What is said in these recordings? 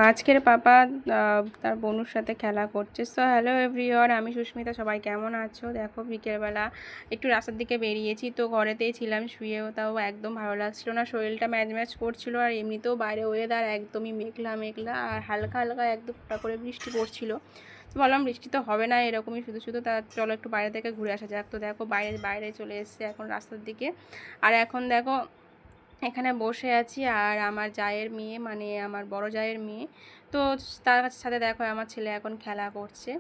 আজকের পাপা তার বনুর সাথে খেলা করছে। সো হ্যালো এভরিওয়ান, আমি সুস্মিতা। সবাই কেমন আছো? দেখো বিকেলবেলা একটু রাস্তার দিকে বেরিয়েছি, তো ঘরেতেই ছিলাম শুয়েও, তাও একদম ভালো লাগছিল না, শরীরটা ম্যাচ ম্যাচ করছিল। আর এমনিতেও বাইরে ওয়েদার একদমই মেঘলা মেঘলা, আর হালকা হালকা একদম ফোঁটা করে বৃষ্টি পড়ছিল। তো বললাম বৃষ্টি তো হবে না, এরকমই শুধু শুধু, তা চলো একটু বাইরে থেকে ঘুরে আসা যাক। তো দেখো বাইরে বাইরে চলে এসেছে এখন রাস্তার দিকে। আর এখন দেখো এখানে বসে আছি, আর আমার জায়ের মেয়ে, মানে আমার বড় জায়ের মেয়ে, তো তার সাথে দেখো আমার ছেলে এখন খেলা করছে।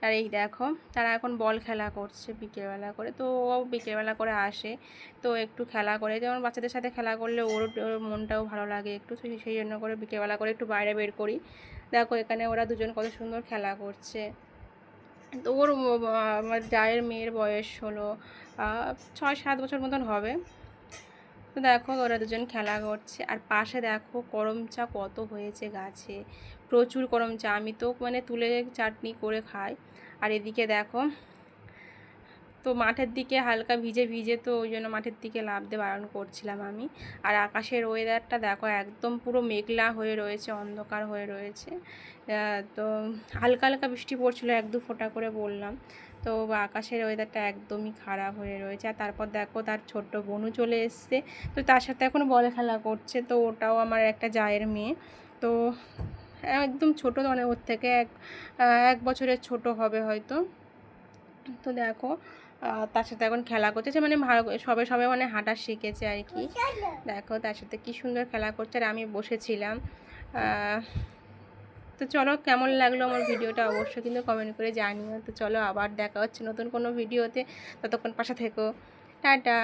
আর এই দেখো তারা এখন বল খেলা করছে বিকেলবেলা করে। তো ও বিকেলবেলা করে আসে, তো একটু খেলা করে, যেমন বাচ্চাদের সাথে খেলা করলে ওর মনটাও ভালো লাগে একটু, তো সেই জন্য করে বিকেলবেলা করে একটু বাইরে বের করি। দেখো এখানে ওরা দুজন কত সুন্দর খেলা করছে। তো ওর আমার জায়ের মেয়ের বয়স হলো 6-7 বছর মতন হবে। তো দেখো ওরা দুজন খেলা করছে। আর পাশে দেখো করম চা কত হয়েছে গাছে, প্রচুর করম চা। আমি তো মানে তুলে চাটনি করে খাই। আর এদিকে দেখো, তো মাঠের দিকে হালকা ভিজে ভিজে, তো ওই জন্য মাঠের দিকে নামতে বারণ করছিলাম আমি। আর আকাশের ওয়েদারটা দেখো একদম পুরো মেঘলা হয়ে রয়েছে, অন্ধকার হয়ে রয়েছে। তো হালকা হালকা বৃষ্টি পড়ছিল, 1-2 ফোঁটা করে বললাম। তো আকাশের ওয়েদারটা একদমই খারাপ হয়ে রয়েছে। আর তারপর দেখো তার ছোট্ট বোনও চলে এসছে, তো তার সাথে এখন বল খেলা করছে। তো ওটাও আমার একটা জায়ের মেয়ে, তো একদম ছোটো, মানে ওর থেকে 1 বছরের ছোট হবে হয়তো। তো দেখো তার সাথে এখন খেলা করছে, মানে ভালো সবে সবে মানে হাঁটা শিখেছে আর কি। দেখো তার সাথে কি সুন্দর খেলা করছে, আর আমি বসেছিলাম। তো চলো, কেমন লাগলো আমার ভিডিওটা অবশ্যই কিন্তু কমেন্ট করে জানিও। তো চলো আবার দেখা হচ্ছে নতুন কোনো ভিডিওতে, ততক্ষণ পাশে থেকো। টাটা।